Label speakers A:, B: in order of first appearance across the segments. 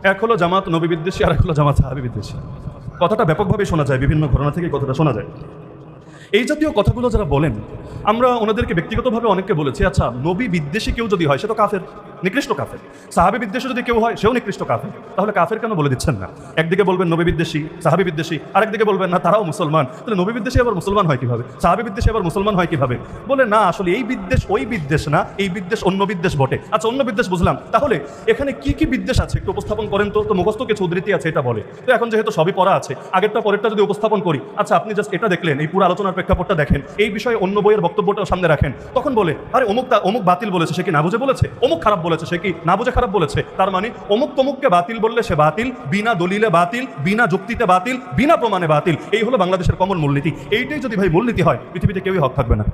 A: এক হলো জামাত নবী বিদ্বেষী, আর এক হলো জামাত সাহাবী বিদ্বেষী। কথাটা ব্যাপকভাবে শোনা যায়, বিভিন্ন ঘটনা থেকে কথাটা শোনা যায়। এই জাতীয় কথাগুলো যারা বলেন, আমরা ওনাদেরকে ব্যক্তিগতভাবে অনেককে বলেছি, আচ্ছা নবী বিদ্বেষী কেউ যদি হয় সে তো কাফের, নিকৃষ্ট কাফের। সাহাবী বিদ্বেষী যদি কেউ হয় সেও নিকৃষ্ট কাফের। তাহলে কাফের কেন বলে দিচ্ছেন না? একদিকে বলবেন নবী বিদ্বেষী, সাহাবী বিদ্বেষী, আরেকদিকে বলবেন না তারাও মুসলমান। তাহলে নবী বিদ্বেষী আবার মুসলমান হয় কিভাবে? সাহাবী বিদ্বেষী আবার মুসলমান হয় কিভাবে? বলে না, আসলে এই বিদ্বেষ ওই বিদ্বেষ না, এই বিদ্বেষ অন্য বিদ্বেষ বটে। আচ্ছা অন্য বিদ্বেষ বুঝলাম, তাহলে এখানে কি কি বিদ্বেষ আছে একটু উপস্থাপন করেন তো। তো মুখস্থ কিছু উদ্ধৃতি আছে এটা বলে, তো এখন যেহেতু সবই পড়া আছে, আগেরটা পরেরটা যদি উপস্থাপন করি, আচ্ছা আপনি জাস্ট এটা দেখলেন, এই পুরো আলোচনার প্রেক্ষাপটটা দেখেন, এই বিষয়ে অন্য বইয়ের বক্তব্যটাও সামনে রাখেন, তখন বলে আরে অমুক বাতিল বলেছে, সে কি না বুঝে বলেছে? অমুক খারাপ বলেছে, সে কি না বুঝে খারাপ বলেছে? তার মানে অমুক তমুককে বাতিল বললে সে বাতিল, বিনা দলিলে বাতিল, বিনা যুক্তিতে বাতিল, বিনা প্রমাণে বাতিল। এই হলো বাংলাদেশের কমন মূলনীতি। এইটাই যদি ভাই মূলনীতি হয়, পৃথিবীতে কেউই হক থাকবে না।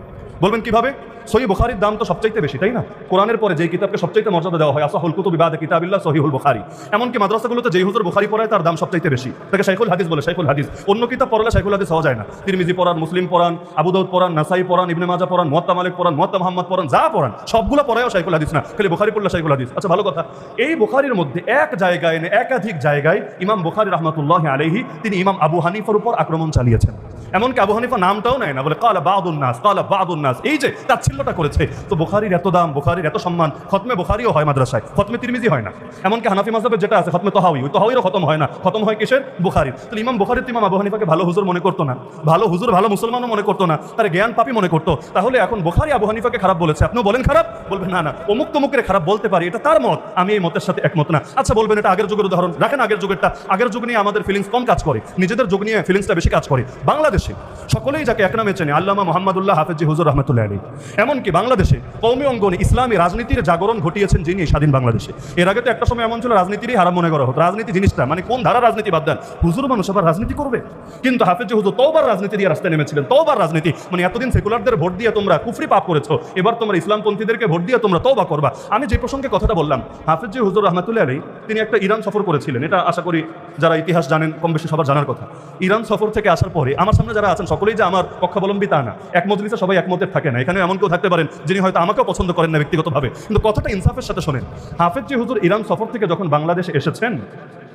A: বলবেন কিভাবে? সহিহ বুখারীর দাম তো সবচাইতে বেশি, তাই না? কোরআনের পরে যেই কিতাবকে সবচাইতে মর্যাদা দেওয়া হয়, আসাহুল কুতুবি বাদা কিতাবিল্লাহ সহিহুল বুখারী। এমনকি মাদ্রাসাগুলোতে যেই হুজুর বুখারী পড়ায় তার দাম সবচাইতে বেশি, তাকে শাইখুল হাদিস বলে, শাইখুল হাদিস। অন্য কিতাব পড়ালে শাইখুল হাদিস হওয়া যায় না। তিরমিজি পড়ান, মুসলিম পড়ান, আবু দাউদ পড়ান, নাসাই পড়ান, ইবনে মাজাহ পড়ান, মুয়াত্তা মালিক পড়ান, মুয়াত্তা মুহাম্মদ পড়ান, যা পড়ান সবগুলো পড়ায়ও শাইখুল হাদিস না, খালি বুখারী পড়লে শাইখুল হাদিস। আচ্ছা ভালো কথা, এই বুখারীর মধ্যে এক জায়গায় না একাধিক জায়গায় ইমাম বুখারী রাহমাতুল্লাহি আলাইহি তিনি ইমাম আবু হানিফার উপর আক্রমণ চালিয়েছেন। এমনকি আবু হানিফা নামটাও নেয় না, বলে কালা বাদুন নাস, কালা বাদুন নাস, এই যে তাচ্ছিল্যটা করেছে। তো বুখারীর এত দাম, বুখারীর এত সম্মান, খতমে বুখারীও হয় মাদ্রাসায়, খতমে তিরমিজি হয় না। এমনকি হানাফি মাযহাবের যেটা আছে খতমে তাহাউই, ওই তাহাউইরও খতম হয় না, খতম হয় কিসের? বুখারীর। তো ইমাম বুখারী তো ইমাম আবু হানিফাকে ভালো হুজুর মনে করতো না, ভালো হুজুর ভালো মুসলমানও মনে করতো না, তার জ্ঞান পাপী মনে করতো। তাহলে এখন বুখারী আবু হানিফাকে খারাপ বলেছে, আপনিও বলেন খারাপ? বলবেন না না, অমুক তমুকের খারাপ বলতে পারি, এটা তার মত, আমি এই মতের সাথে একমত না। আচ্ছা বলবেন এটা আগের যুগের উদাহরণ রাখেন, আগের যুগেরটা। আগের যুগ নিয়ে আমাদের ফিলিংস কম কাজ করে, নিজেদের যুগ নিয়ে ফিলিংসটা বেশি কাজ করে। বাংলাদেশে সকলেই যাকে এক নামে চেনে, আল্লামা মুহাম্মদুল্লাহ হাফেজি হুজুর রাহমাতুল্লাহি আলাইহি। এমনকি বাংলাদেশে কওমি অঙ্গনে ইসলামী রাজনীতির জাগরণ ঘটিয়েছেন যিনি স্বাধীন বাংলাদেশে। এর আগে তো একটা সময় এমন ছিল রাজনীতিরই হারাম মনে করা হতো। রাজনীতি জিনিসটা মানে কোন ধারা রাজনীতি বাদ দেন, হুজুর মানুষ আবার রাজনীতি করবে? কিন্তু হাফেজি হুজুর তওবার রাজনীতি দিয়ে রাস্তায় নেমেছিলেন। তওবার রাজনীতি মানে এতদিন সেকুলারদের ভোট দিয়ে তোমরা কুফরি পাপ করেছো, এবার তোমরা ইসলামপন্থীদেরকে ভোট দিয়ে তোমরা তওবা করবা। আমি যে প্রসঙ্গে কথাটা বললাম, হাফেজি হুজুর রাহমাতুল্লাহি আলাইহি তিনি একটা ইরান সফর করেছিলেন। এটা আশা করি যারা ইতিহাস জানেন কম বেশি সবার জানার কথা। ইরান সফর থেকে আসার পরে আমার সামনে যারা আছেন সকলেই যে আমার পক্ষাবলম্বী তা না, এক মজলিসে সবাই একমতের থাকে না। এখানে এমন কেউ থাকতে পারেন যিনি হয়তো আমাকেও পছন্দ করেন না ব্যক্তিগতভাবে, কিন্তু কথাটা ইনসাফের সাথে শোনেন। হাফেজি হুজুর ইরান সফর থেকে যখন বাংলাদেশে এসেছেন,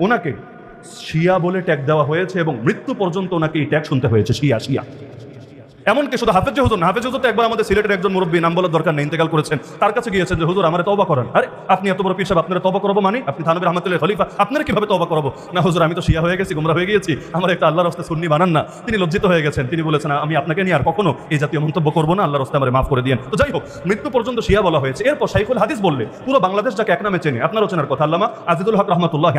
A: ওনাকে শিয়া বলে ট্যাগ দেওয়া হয়েছে এবং মৃত্যু পর্যন্ত ওনাকে এই ট্যাগ শুনতে হয়েছে, শিয়া শিয়া। এমনকি শুধু হাফেজি হুজুর না, হাফেজি হুজুর তো একবার আমাদের সিলেটের একজন মুরব্বী, নাম বলার দরকার নেই, ইন্তেকাল করেছেন, তার কাছে গিয়েছেন যে হুজুর আমারে তওবা করেন। আরে আপনি এত বড় পীর সাহেব, আপনারা তওবা করবো মানে? আপনি থানবী রহমাতুল্লাহ খলিফা, আপনারা কিভাবে তওবা করবো? না হুজুর আমি তো শিয়া হয়ে গেছি, গোমরা হয়ে গিয়েছি, আমার একটা আল্লাহর রাস্তায় সুন্নি বানান না। তিনি লজ্জিত হয়ে গেছেন, তিনি বলেছেন আমি আপনাকে নিয়ে আর কখনো এই জাতীয় মন্তব্য করবো না, আল্লাহর রাস্তায় আমারে মাফ করে দিয়েন। তো যাই হোক, মৃত্যু পর্যন্ত শিয়া বলা হয়েছে। এরপর শাইখুল হাদিস বললে পুরো বাংলাদেশ যাকে এক নামে চেনে, আপনারও চেনার কথা, আল্লামা আজিজুল হক রহমাতুল্লাহ